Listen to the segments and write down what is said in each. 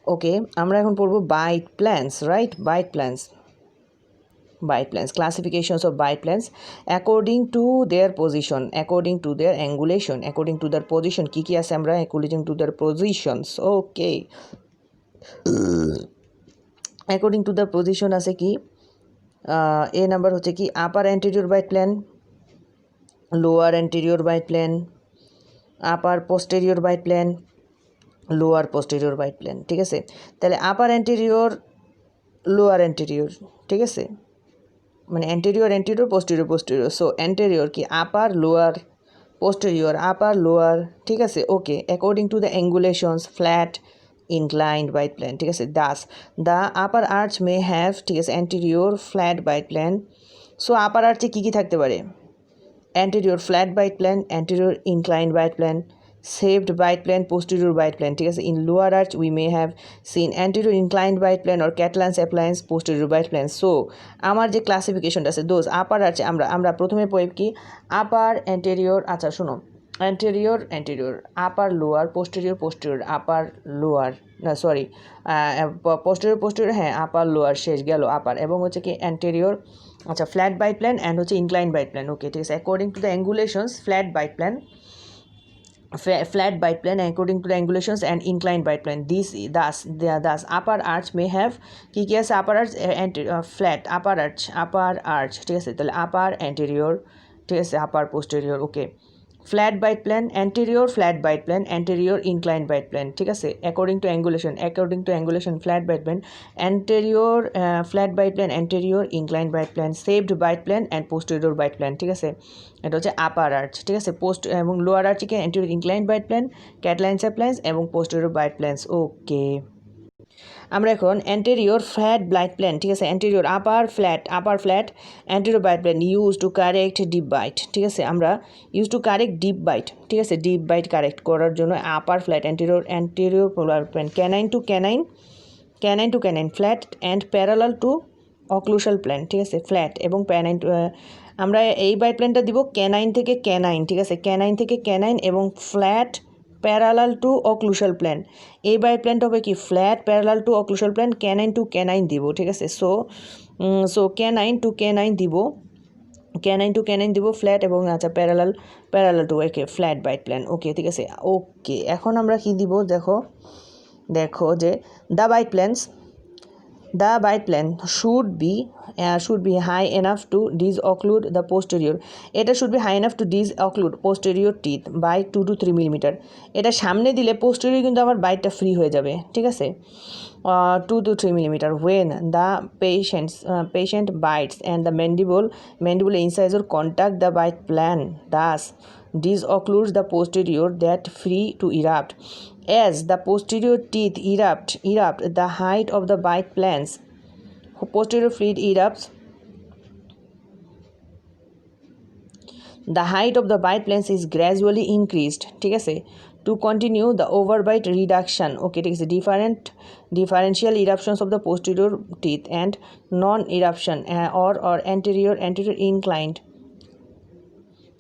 ওকে, আমরা এখন পড়বো bite planes, right? Bite planes, classifications of bite plans according to their position, according to their angulation, according to their position. কি আছে আমরা according to their positions? Okay, according to the position আছে কি, এ number হচ্ছে কি upper anterior bite plan, lower anterior bite plan, upper posterior bite plan, lower posterior bite plan. ঠিক আছে, তাহলে আপার অ্যান্টেরিয়র, লোয়ার অ্যান্টেরিয়র, ঠিক আছে, মানে অ্যান্টেরিয়র পোস্টেরিয়র। সো অ্যান্টেরিয়র কি upper, lower, posterior upper, lower. ঠিক আছে, okay, according to the angulations flat inclined bite plan। ঠিক আছে, the upper arch may have, ঠিক আছে, anterior flat bite plan. So upper আর্চে কী কী থাকতে পারে? Anterior flat bite plan, anterior inclined bite plan, shaped bite plan, posterior bite plan। ঠিক আছে, in lower arch we may have seen anterior inclined bite plan or Catlan's appliance, posterior bite plan. So আমার যে ক্লাসিফিকেশনটা আছে those আপার আর্চে আমরা প্রথমে পড়ি কি upper anterior. আচ্ছা শোনো, অ্যান্টেরিয়র আপার লোয়ার, পোস্টেরিয়র আপার লোয়ার, না সরি, পোস্টেরিয়র হ্যাঁ আপার লোয়ার, শেষ গেল আপার, এবং হচ্ছে কি অ্যান্টেরিয়র, আচ্ছা ফ্ল্যাট বাইট প্ল্যান অ্যান্ড হচ্ছে ইনক্লাইন বাইট প্ল্যান। ওকে, ঠিক আছে, according to the angulations flat bite plan, according to the angulations and inclined bite plan. Thus upper arch may have কি আছে upper arch and flat upper arch ঠিক আছে, তাহলে upper anterior, ঠিক আছে, upper posterior। Okay, flat bite plan, anterior flat bite plan, anterior inclined bite plan. ঠিক আছে, according to angulation flat bite plan, anterior flat bite plan, anterior inclined bite plan, shaped bite plan and posterior bite plan. ঠিক আছে, এটা হচ্ছে আপার arch. ঠিক আছে, post এবং lower আর্চকে anterior inclined bite plan, Catlan's appliance এবং পোস্টেরিয়র বাইট প্ল্যান্স। ওকে, আমরা এখন অ্যান্টেরিয়র ফ্ল্যাট বাইট প্ল্যান, ঠিক আছে, anterior upper flat anterior bite plan use to correct deep bite. ঠিক আছে, আমরা use to correct deep bite, ঠিক আছে, ডিপ বাইট কারেক্ট করার জন্য upper flat anterior plan, canine to canine flat and parallel to occlusal plan. ঠিক আছে, flat এবং প্যানাইন, আমরা এই বাইট প্ল্যানটা দিব ক্যানাইন থেকে ক্যানাইন, ঠিক আছে, ক্যানাইন থেকে ক্যানাইন এবং flat parallel to occlusal plan. এই বাইট প্ল্যানটা হবে কি flat parallel to occlusal plan, canine to canine দিব। ঠিক আছে, সো ক্যানাইন টু ক্যানাইন দিব ফ্ল্যাট এবং আচ্ছা parallel to okay flat bite plan. Okay, ঠিক আছে, ওকে, এখন আমরা কি দিব দেখো যে the bite plan should be high enough to disocclude the posterior, এটা should be high enough to disocclude posterior teeth by 2 to 3 millimeter। এটা সামনে দিলে posterior কিন্তু আমার বাইটটা ফ্রি হয়ে যাবে। ঠিক আছে, 2 to 3 millimeter when the patient bites and the mandible incisor contact the bite plan, thus disoccludes the posterior that free to erupt. As the posterior teeth erupt, the height of the bite plans, posterior fluid erupts, the height of the bite plans is gradually increased। ঠিক আছে, to continue the overbite reduction। ওকে, ঠিক আছে, differential eruptions of the posterior teeth and non-eruption or anterior inclined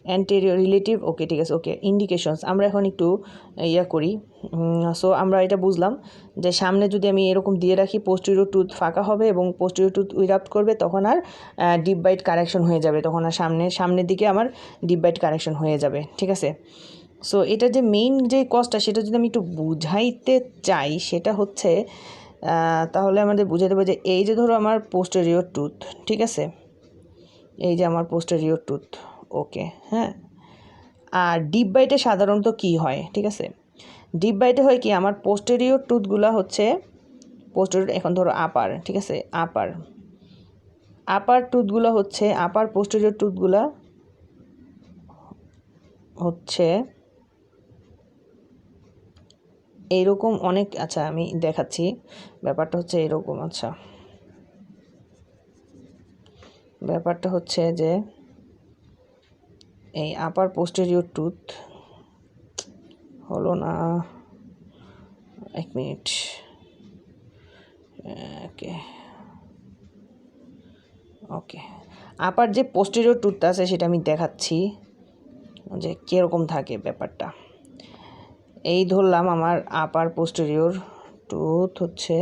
anterior relative. Okay, ঠিক আছে, ওকে, indications আমরা এখন একটু করি। সো আমরা এটা বুঝলাম যে সামনে যদি আমি এরকম দিয়ে রাখি পোস্টেরিয়র টুথ ফাঁকা হবে এবং পোস্টেরিয়র টুথ ইরাপ্ট করবে, তখন আর ডিপ বাইট কারেকশন হয়ে যাবে, তখন আর সামনের দিকে আমার ডিপ বাইট কারেকশন হয়ে যাবে। ঠিক আছে, সো এটা যে মেইন যে কজটা সেটা যদি আমি একটু বুঝাইতে চাই সেটা হচ্ছে তাহলে আমাদের বুঝাতে হবে যে এই যে ধরো আমার পোস্টেরিয়র টুথ, ঠিক আছে, এই যে আমার পোস্টেরিয়র টুথ। ওকে, হ্যাঁ, আর ডিপ বাইটে সাধারণত কি হয়? ঠিক আছে, ডিপ বাইটে হয় কি আমার পোস্টেরিয়র টুথগুলা হচ্ছে পোস্টেরিয়র, এখন ধরো আপার, ঠিক আছে, আপার টুথগুলো হচ্ছে আপার পোস্টেরিয়র টুথগুলা হচ্ছে এইরকম অনেক। আচ্ছা আমি দেখাচ্ছি, ব্যাপারটা হচ্ছে এরকম। আচ্ছা, ব্যাপারটা হচ্ছে যে এই আপার পোস্টেরিয়র টুথ হলো না, এক মিনিট, ওকে আপার যে পোস্টেরিয়র টুথটা আছে সেটা আমি দেখাচ্ছি যে কীরকম থাকে ব্যাপারটা। এই ধরলাম আমার আপার পোস্টেরিয়র টুথ হচ্ছে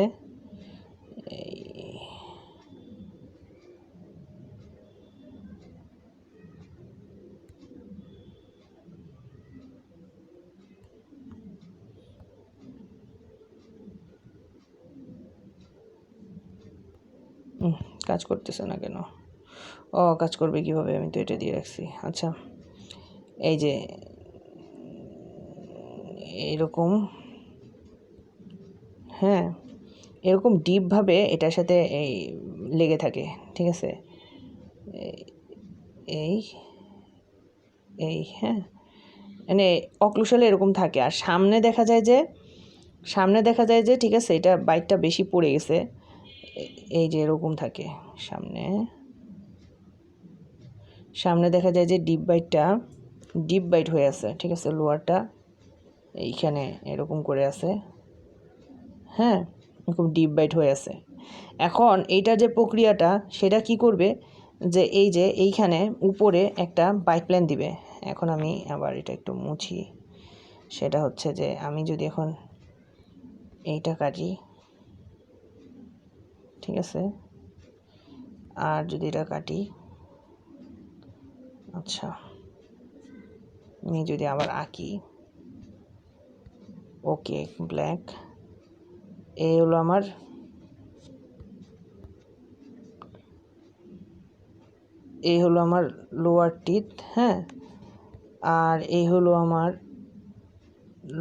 কাজ করতেছে না কেন? কাজ করবে কীভাবে? আমি তো এটা দিয়ে রাখছি। আচ্ছা, এই যে এরকম, হ্যাঁ, এরকম ডিপভাবে এটার সাথে এই লেগে থাকে, ঠিক আছে? এই এই হ্যাঁ, মানে অক্লুশালে এরকম থাকে। আর সামনে দেখা যায় যে ঠিক আছে, এটা বাইটটা বেশি পড়ে গেছে, এই যে এরকম থাকে সামনে দেখা যায় যে ডিপ বাইট হয়ে আছে, ঠিক আছে? লোয়ারটা এইখানে এরকম করে আছে, হ্যাঁ, এরকম ডিপ বাইট হয়ে আছে। এখন এইটা যে প্রক্রিয়াটা, সেটা কি করবে যে এই যে এইখানে উপরে একটা বাইট প্ল্যান দিবে। এখন আমি আবার এটা একটু মুছি। সেটা হচ্ছে যে আমি যদি এখন এইটা কাটি, ঠিক আছে, আর যদি এটা কাটি, আচ্ছা, আমি যদি আবার আঁকি, ওকে, ব্ল্যাক, এই হলো আমার লোয়ার টিথ, হ্যাঁ, আর এই হলো আমার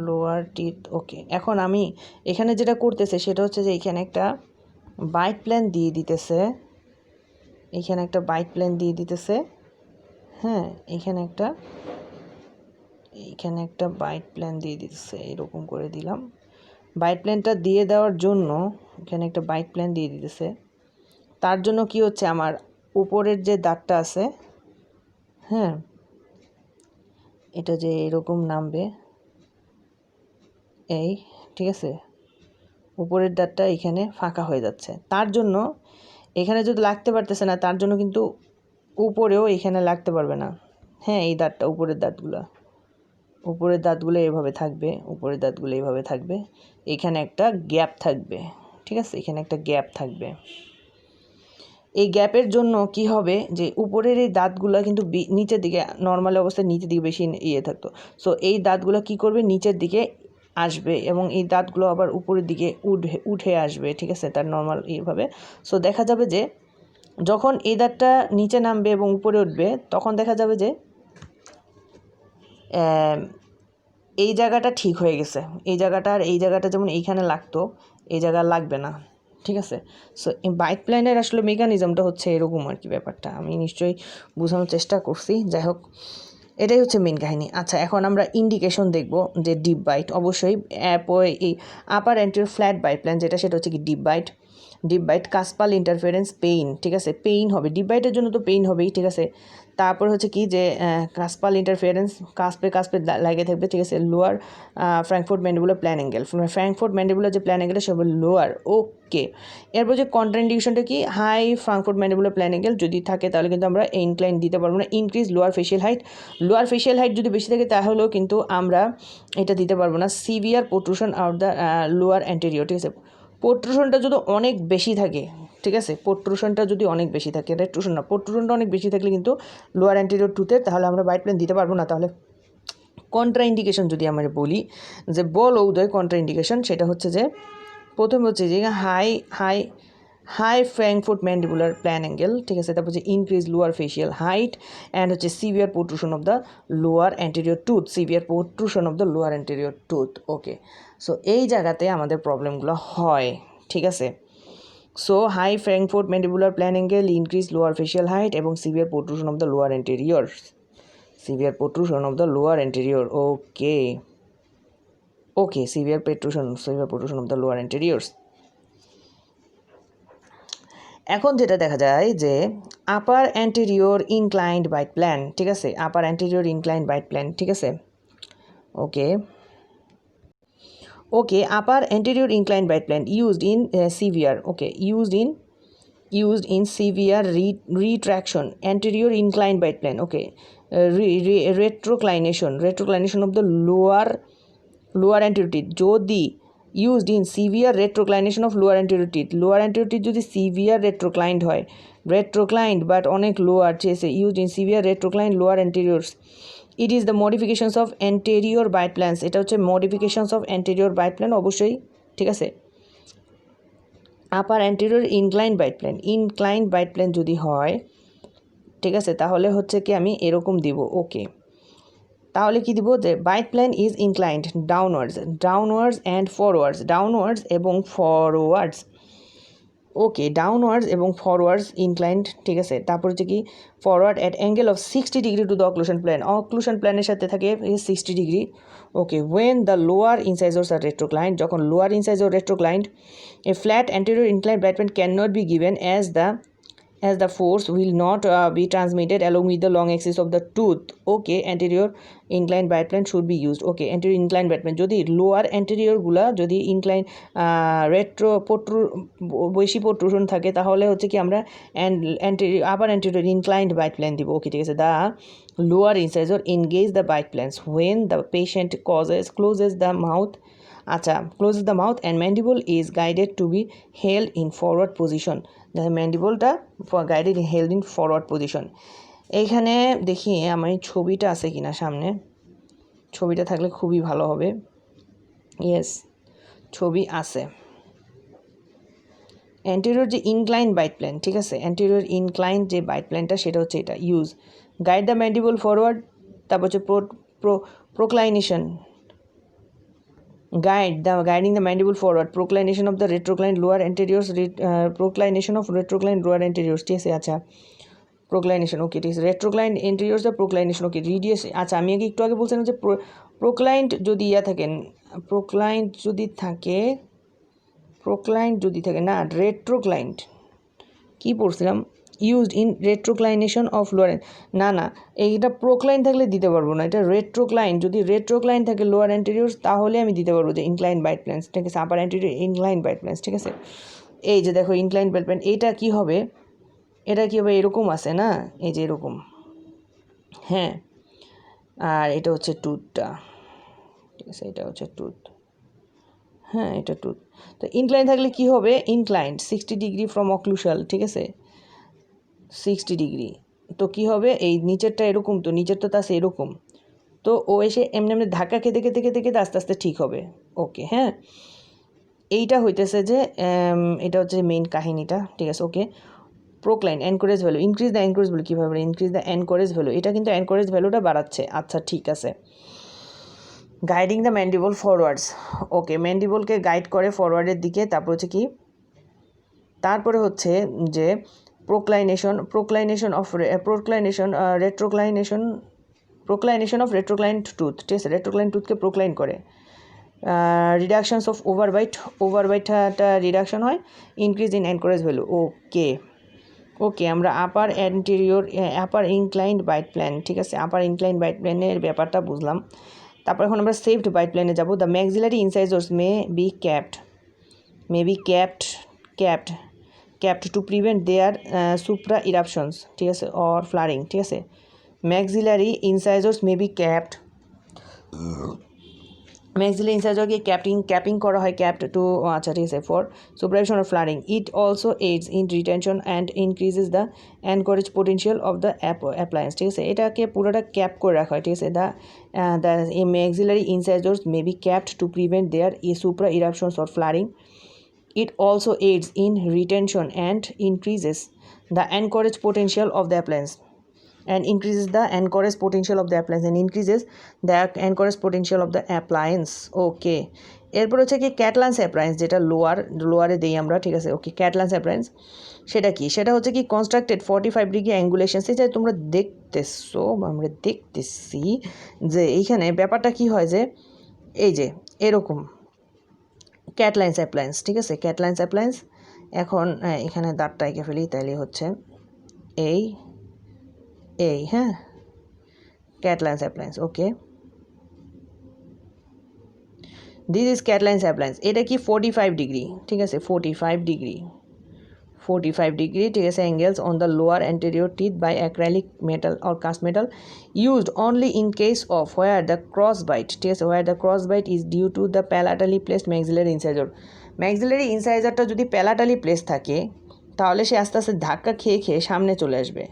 লোয়ার টিথ। ওকে, এখন আমি এখানে যেটা করতেছে সেটা হচ্ছে যে এইখানে একটা বাইট প্ল্যান দিয়ে দিতেছে, হ্যাঁ, এইখানে একটা বাইট প্ল্যান দিয়ে দিতেছে, এরকম করে দিলাম। বাইট প্ল্যানটা দিয়ে দেওয়ার জন্য এখানে একটা বাইট প্ল্যান দিয়ে দিতেছে। তার জন্য কি হচ্ছে, আমার উপরের যে দাঁতটা আছে, হ্যাঁ, এটা যে এরকম নামবে, এই, ঠিক আছে, উপরের দাঁতটা এখানে ফাঁকা হয়ে যাচ্ছে। তার জন্য এখানে যদি লাগতে পারতেছে না, তার জন্য কিন্তু উপরেও এখানে লাগতে পারবে না, হ্যাঁ, এই দাঁতটা, উপরের দাঁতগুলো এভাবে থাকবে, এখানে একটা গ্যাপ থাকবে, ঠিক আছে, এখানে একটা গ্যাপ থাকবে। এই গ্যাপের জন্য কি হবে যে উপরের এই দাঁতগুলো কিন্তু নিচের দিকে, নর্মাল অবস্থায় নিচের দিকে বেশি থাকতো। সো এই দাঁতগুলো কি করবে, নিচের দিকে আসবে, এবং এই দাঁতগুলো আবার উপরের দিকে উঠে আসবে, ঠিক আছে, তার নর্মাল এইভাবে। সো দেখা যাবে যে যখন এই দাঁতটা নিচে নামবে এবং উপরে উঠবে, তখন দেখা যাবে যে এই জায়গাটা ঠিক হয়ে গেছে। এই জায়গাটা যেমন এইখানে লাগতো, এই জায়গা লাগবে না, ঠিক আছে? সো এই বাইট প্ল্যানের আসলে মেকানিজমটা হচ্ছে এরকম আর কি। ব্যাপারটা আমি নিশ্চয়ই বোঝানোর চেষ্টা করছি। যাই হোক, এটাই হচ্ছে মেন কাহিনী। আচ্ছা, এখন আমরা ইন্ডিকেশন দেখব যে ডিপ বাইট। অবশ্যই এই upper anterior flat bite plane যেটা, সেটা হচ্ছে কি deep bite, cuspal interference, pain, ঠিক আছে, পেইন হবে, ডিপ বাইটের জন্য তো পেইন হবেই, ঠিক আছে। তারপর হচ্ছে কি যে কাসপাল ইন্টারফারেন্স, কাসপে লাগে থাকবে, ঠিক আছে। Lower Frankfort mandibular plan angle, Frankfort mandibular যে প্ল্যান অ্যাঙ্গেল সেটা লোয়ার, ওকে। এরপর যে কন্ট্রাইন্ডিকেশনটা কি, high Frankfort mandibular plan angle যদি থাকে তাহলে কিন্তু আমরা ইনক্লাইন দিতে পারবো না। ইনক্রিজ লোয়ার ফেশিয়াল হাইট যদি বেশি থাকে তাহলেও কিন্তু আমরা এটা দিতে পারবো না। Severe protrusion of the lower anterior, ঠিক আছে। প্রোট্রুশনটা যদি অনেক বেশি থাকে, ঠিক আছে, প্রোট্রুশনটা অনেক বেশি থাকলে কিন্তু লোয়ার অ্যান্টেরিয়র টুথের, তাহলে আমরা বাইট প্ল্যান দিতে পারবো না। তাহলে কন্ট্রাইন্ডিকেশন যদি আমরা বলি, যে উদয় কন্ট্রাইন্ডিকেশন, সেটা হচ্ছে যে প্রথম হচ্ছে যে high Frankfort mandibular plan angle, ঠিক আছে। তারপর হচ্ছে increase lower facial height and হচ্ছে severe protrusion of the lower anterior tooth, okay. So এই জায়গাতে আমাদের প্রবলেমগুলো হয়, ঠিক আছে। So high Frankfort mandibular plan angle, increase lower facial height এবং severe protrusion of the lower anterior, okay, severe protrusion of the lower anteriors. এখন যেটা দেখা যায় যে upper anterior inclined bite plan, ঠিক আছে, upper anterior inclined bite plan, ঠিক আছে, okay, upper anterior inclined bite plan used in severe retraction, anterior inclined bite plan, okay, retroclination of the lower anterior teeth যদি used in severe retroclination of lower anterior teeth. Lower anterior teeth যদি severe retroclined হয়, retroclined but অনেক lower চেয়েছে, used in severe retroclined lower anteriors, it is the modifications of anterior bite plans. এটা হচ্ছে modifications of anterior bite plan, অবশ্যই ঠিক আছে। Upper anterior inclined bite plan, inclined bite plan যদি হয় ঠিক আছে, তাহলে হচ্ছে কি আমি এরকম দিব। ওকে, তাহলে কি দিব যে bite plan is inclined downwards, downwards and forwards, downwards এবং ফরওয়ার্ডস। ওকে, ডাউনওয়ার্ডস এবং ফরওয়ার্ডস ইনক্লাইন্ড ঠিক আছে। তারপর হচ্ছে কি forward at angle of 60 degree to the occlusion plan, occlusion প্ল্যানের সাথে থাকে 60 degree. Okay, when the lower incisors are retroclined, যখন lower incisor retroclined, a flat anterior inclined bite plan can not be given as the force will not be transmitted along with the long axis of the tooth. Okay, anterior inclined bite plan should be used. Okay, anterior inclined bite plan যদি lower anterior গুলা যদি incline retro বেশি protrusion থাকে তাহলে হচ্ছে কি আমরা upper anterior inclined bite plane দিব। ওকে ঠিক আছে, the lower incisor engage the bite planes when the patient closes the mouth, আচ্ছা closes the mouth and mandible is guided to be held in forward position, ম্যান্ডিবলটা guided held in forward position. এইখানে দেখি আমি ছবিটা আছে কিনা সামনে, ছবিটা থাকলে খুবই ভালো হবে। ইয়েস, ছবি আছে। অ্যান্টেরিয়র যে ইনক্লাইন বাইট প্ল্যান ঠিক আছে, অ্যান্টেরিয়র ইনক্লাইন যে বাইট প্ল্যানটা সেটা হচ্ছে এটা, use guide the mandible forward, তারপর হচ্ছে প্রোক্লাইনেশন, guiding the mandible forward, proclination of the retroclined lower anteriors, proclination of retroclined lower anteriors ঠিক আছে। আচ্ছা প্রোক্লাইনেশন, ওকে ঠিক আছে, রেট্রোক্লাইন্ড এন্টেরিয়র্স দ্য প্রোক্লাইনেশন। ওকে রিডিয়াস, আচ্ছা আমি একটু আগে বলছিলাম যে প্রোক্লাইন্ড যদি থাকেন, প্রোক্লাইন্ড যদি থাকে না রেট্রোক্লাইন্ড, কি পড়ছিলাম, ইউজড ইন রেট্রোক্লাইনেশন অফ লোয়ার, না এইটা প্রোক্লাইন থাকলে দিতে পারবো না, এটা রেট্রোক্লাইন, যদি রেট্রোক্লাইন থাকে লোয়ার অ্যান্টেরিয়র্স তাহলে আমি দিতে পারবো যে ইনক্লাইন বাইট প্ল্যান্স ঠিক আছে, upper anterior incline byte plans ঠিক আছে। এই যে দেখো ইনক্লাইন বাইট প্ল্যান, এইটা কি হবে, এটা কি হবে এরকম আছে না, এই যে এরকম, হ্যাঁ, আর এটা হচ্ছে টুথটা ঠিক আছে, এটা হচ্ছে টুথ, হ্যাঁ এটা টুথ। তো ইনক্লাইন থাকলে কি হবে, ইনক্লাইন্ড 60 ডিগ্রি ফ্রম অক্লুশাল ঠিক আছে, 60 ডিগ্রি, তো কি হবে এই নিচেরটা এরকম, তো নিচেরটা তো আছে এরকম, তো ও এসে এমনি এমনি ধাক্কা খেতে খেতে খেতে খেতে আস্তে আস্তে ঠিক হবে। ওকে হ্যাঁ, এইটা হইতেছে যে এটা হচ্ছে মেইন কাহিনীটা ঠিক আছে। Okay, procline anchorage value, increase the anchorage value, কীভাবে ইনক্রিজ দ্য এনকোরেজ ভ্যালু, এটা কিন্তু এনকোরেজ ভ্যালুটা বাড়াচ্ছে। আচ্ছা ঠিক আছে, guiding the mandible forwards, okay ম্যান্ডিবলকে গাইড করে ফরওয়ার্ডের দিকে। তারপর হচ্ছে কি, তারপরে হচ্ছে যে প্রোক্লাইনেশন অফ রেট্রোক্লাইন্ড টুথ ঠিক আছে, রেট্রোক্লাইন্ড টুথকে প্রোক্লাইন করে। রিডাকশনস অফ ওভারবাইটটা রিডাকশন হয়, ইনক্রিজ ইন এনকোরেজ ভ্যালু। ওকে আমরা আপার ইনক্লাইন্ড বাইট প্ল্যান ঠিক আছে, আপার ইনক্লাইন্ড বাইট প্ল্যানের ব্যাপারটা বুঝলাম। তারপর এখন আমরা সেভড বাইট প্ল্যানে যাব। The maxillary incisors may be capped to prevent their supra eruptions ঠিক আছে, অর ফ্লারিং ঠিক আছে। Maxillary incisors may be capped, maxillary ইনসাইজরকে ক্যাপিং করা হয়, ক্যাপড টু, আচ্ছা ঠিক আছে, for supraversion or flaring. It also aids in retention and increases the anchorage potential of the appliance ঠিক আছে, এটাকে পুরোটা ক্যাপ করে রাখা হয় ঠিক আছে। The maxillary incisors may be capped to prevent their supra eruptions or flaring. It also aids in retention and increases the anchorage potential of the appliance and increases the anchorage potential of the appliance Okay, এরপর হচ্ছে কি ক্যাটলান্স appliance, যেটা লোয়ারে দেই আমরা ঠিক আছে। ওকে, ক্যাটলান্স appliance সেটা কি, সেটা হচ্ছে কি কনস্ট্রাক্টেড 45 ডিগ্রি অ্যাঙ্গুলেশন, সেটা তোমরা দেখতেছো, আমরা দেখতেছি যে এইখানে ব্যাপারটা কি হয় যে এই যে এরকম ক্যাটলাইন্স অ্যাপ্লায়েন্স ঠিক আছে, ক্যাটলাইন্স অ্যাপ্লায়েন্স। এখন এখানে দাঁতটা এঁকে ফেলি, তাইলে হচ্ছে এই হ্যাঁ Catlan's appliance. Okay, this is Catlan's appliance, এটা কি 45 ডিগ্রি ঠিক আছে, 45 45 degree TS angles on the lower anterior teeth by acrylic metal or cast metal used only in case of where the crossbite TS where the crossbite is due to the palatally placed maxillary incisor. maxillary incisor যদি palatally placed থাকে তাহলে সে আস্তে আস্তে ধাক্কা খেয়ে খেয়ে সামনে চলে আসবে,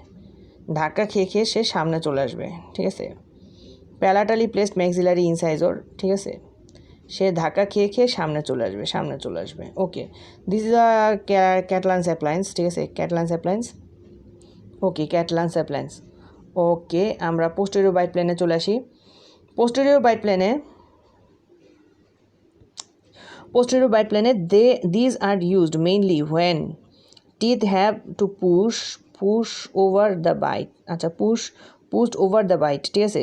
ধাক্কা খেয়ে খেয়ে সে সামনে চলে আসবে, ঠিক আছে। প্যালাটালি প্লেসড ম্যাক্সিলারি ইনসাইজর, ঠিক আছে, সে ধাক্কা খেয়ে খেয়ে সামনে চলে আসবে। ওকে, দিস ইজ আ ক্যাটলান্স অ্যাপ্লায়েন্স, ঠিক আছে, ক্যাটলান্স অ্যাপ্লায়েন্স। ওকে, ক্যাটলান্স অ্যাপ্লায়েন্স। ওকে, আমরা পোস্টেরিয়র বাইট প্লেনে চলে আসি। পোস্টেরিয়র বাইট প্লেনে these are used mainly when teeth have to push over the bite, আচ্ছা pushed over the bite, ঠিক আছে।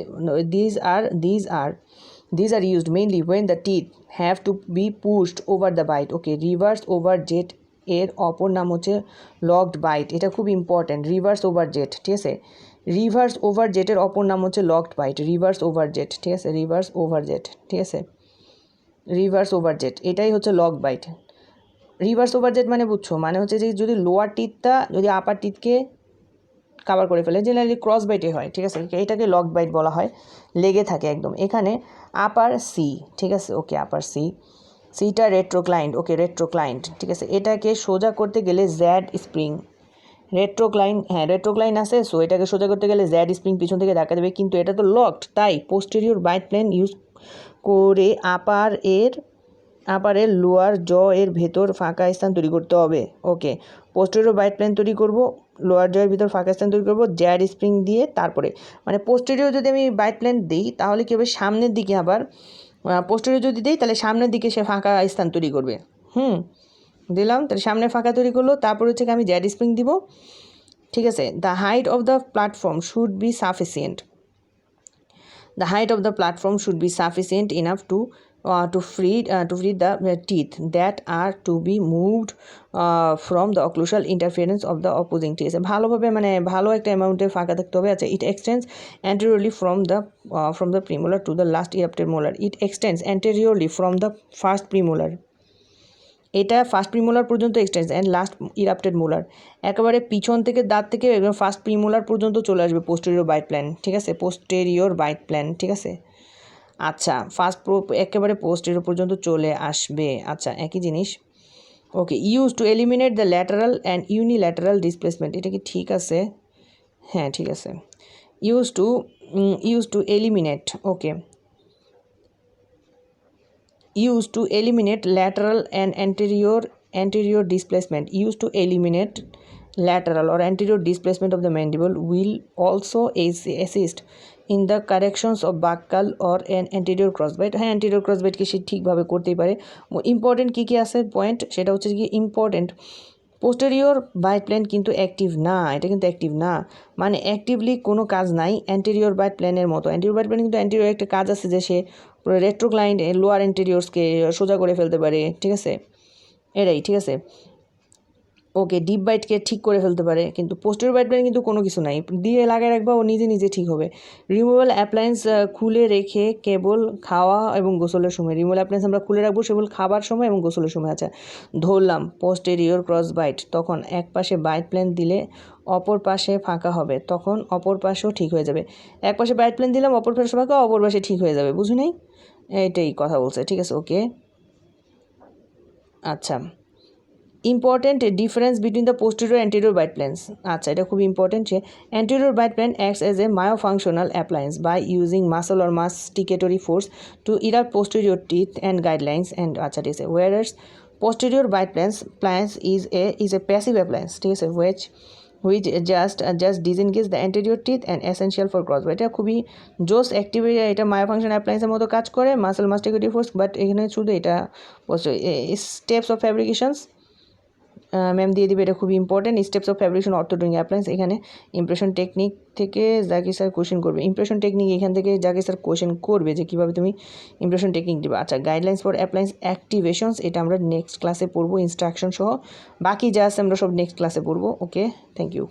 these are used mainly when the teeth have to be pushed over the bite। Okay, reverse overjet এর অপর নাম হচ্ছে locked byte, এটা খুব important. Reverse overjet, ঠিক আছে, রিভার্স ওভার জেটের অপর নাম হচ্ছে locked bite, reverse overjet, ঠিক আছে, রিভার্স ওভার জেট, ঠিক আছে, রিভার্স ওভার জেট, এটাই হচ্ছে lock bite. Reverse overjet মানে বুঝছো, মানে হচ্ছে যে যদি লোয়ার টিথটা যদি আপার টিথকে কাভার করে ফেলে, জেনারেলি ক্রস বাইটে হয়, ঠিক আছে, এটাকে লক বাইট বলা হয়, লেগে থাকে একদম এখানে আপার সি, ঠিক আছে। ওকে, আপার সিটা রেট্রোক্লাইন্ড, ওকে, রেট্রোক্লাইন্ড, ঠিক আছে। এটাকে সোজা করতে গেলে জ্যাড স্প্রিং, রেট্রোক্লাইন আছে, সো এটাকে সোজা করতে গেলে জ্যাড স্প্রিং পিছন থেকে ধাক্কা দেবে, কিন্তু এটা তো লকড, তাই পোস্টেরিয়র বাইট প্লেন ইউজ করে আপারের লোয়ার জ এর ভেতর ফাঁকা স্থান তৈরি করতে হবে। ওকে, পোস্টেরিয়র বাইট প্লেন তৈরি করব, লোয়ার জয়ের ভিতর ফাঁকা স্থান তৈরি করব জ্যাড স্প্রিং দিয়ে, তারপরে মানে পোস্টেরিয়র যদি আমি বাইট প্লেন দিই তাহলে কী হবে, সামনের দিকে আবার পোস্টেরিয়র যদি দিই তাহলে সামনের দিকে সে ফাঁকা স্থান তৈরি করবে। দিলাম, তাহলে সামনে ফাঁকা তৈরি করলো, তারপর হচ্ছে আমি জ্যাড স্প্রিং দিব, ঠিক আছে। The height of the platform should be sufficient, the height of the platform should be sufficient enough to free the teeth that are to be moved from the occlusal interference of the opposing teeth। ভালোভাবে মানে ভালো একটা অ্যামাউন্টের ফাঁকা থাকতে হবে। আচ্ছা, it extends anteriorly from the premolar to the last erupted molar, it extends anteriorly from the first premolar, এটা ফার্স্ট প্রিমোলার পর্যন্ত এক্সটেন্স অ্যান্ড লাস্ট ইরাপ্টেড মোলার, একেবারে পিছন থেকে দাঁত থেকে একদম ফার্স্ট প্রিমোলার পর্যন্ত চলে আসবে পোস্টেরিয়র বাইট প্ল্যান, ঠিক আছে, পোস্টেরিয়র বাইট প্ল্যান, ঠিক আছে। আচ্ছা, একেবারে পোস্টেরিয়র পর্যন্ত চলে আসবে। আচ্ছা, একই জিনিস। Okay, use to eliminate the lateral and unilateral displacement, এটা কি ঠিক আছে? হ্যাঁ, ঠিক আছে। Use to eliminate, okay, used to eliminate lateral and anterior displacement, used to eliminate lateral or anterior displacement of the mandible, will also assist in the corrections of buccal or an anterior crossbite। হ্যাঁ, anterior crossbite কে সে ঠিকভাবে করতেই পারে। Important কী আছে point, সেটা হচ্ছে কি important, posterior bite plan কিন্তু active না, এটা কিন্তু অ্যাক্টিভ না, মানে অ্যাক্টিভলি কোনো কাজ নাই অ্যান্টেরিয়র বাইট প্ল্যানের মতো। অ্যান্টেরিয়র বাইট প্ল্যান কিন্তু অ্যান্টেরিয়র একটা কাজ আছে যে সে রেট্রোক্লাইন্ড লোয়ার অ্যান্টেরিয়র্সকে সোজা করে ফেলতে পারে, ঠিক আছে, এটাই, ঠিক আছে। ওকে, ডিপ বাইটকে ঠিক করে ফেলতে পারে, কিন্তু পোস্টেরিয়র বাইট প্ল্যান কিন্তু কোনো কিছু নাই, দিয়ে লাগাই রাখবা ও নিজে নিজে ঠিক হবে। রিমুভাল অ্যাপ্লায়েন্স খুলে রেখে কেবল খাওয়া এবং গোসলের সময়, রিমুভাল অ্যাপ্লায়েন্স আমরা খুলে রাখবো কেবল খাবার সময় এবং গোসলের সময়। আচ্ছা, ধরলাম পোস্টেরিয়র ক্রস বাইট, তখন এক পাশে বাইট প্ল্যান দিলে অপর পাশে ফাঁকা হবে, তখন অপর পাশেও ঠিক হয়ে যাবে। এক পাশে বাইট প্ল্যান দিলাম, অপর পাশে ফাঁকা, অপর পাশে ঠিক হয়ে যাবে, বুঝি নাই, এইটাই কথা বলছে, ঠিক আছে। ওকে, আচ্ছা, important difference between the posterior anterior bite planes. আচ্ছা, এটা খুব ইম্পর্টেন্ট যে anterior bite plane acts as a myofunctional appliance by using muscle or masticatory force to erupt posterior teeth and guidelines and, আচ্ছা, ঠিক আছে, whereas posterior bite planes is a passive appliance, ঠিক আছে, which just disengage the anterior teeth and essential for crossbite। এটা খুবই জোস active, এটা মায়োফাংশন অ্যাপ্লায়েন্সের মতো কাজ করে, মাসল মাস্টিকেটরি ফোর্স, বাট এখানে শুধু এটা স্টেপস অফ ফ্যাব্রিকেশনস ম্যাম দিয়ে দিবে, এটা খুবই important. Steps of fabrication orthodontic appliance, এখানে ইমপ্রেশন টেকনিক থেকে জাকির স্যার কোশ্চেন করবে, ইমপ্রেশন টেকনিক এখান থেকে জাকির স্যার কোশ্চেন করবে যে কীভাবে তুমি ইমপ্রেশন টেকনিক দিবে। আচ্ছা, গাইডলাইন্স ফর অ্যাপ্লায়েন্স অ্যাক্টিভেশনস, এটা আমরা নেক্সট ক্লাসে পড়বো ইনস্ট্রাকশন সহ, বাকি যা আছে আমরা সব নেক্সট ক্লাসে পড়বো। ওকে, থ্যাংক ইউ।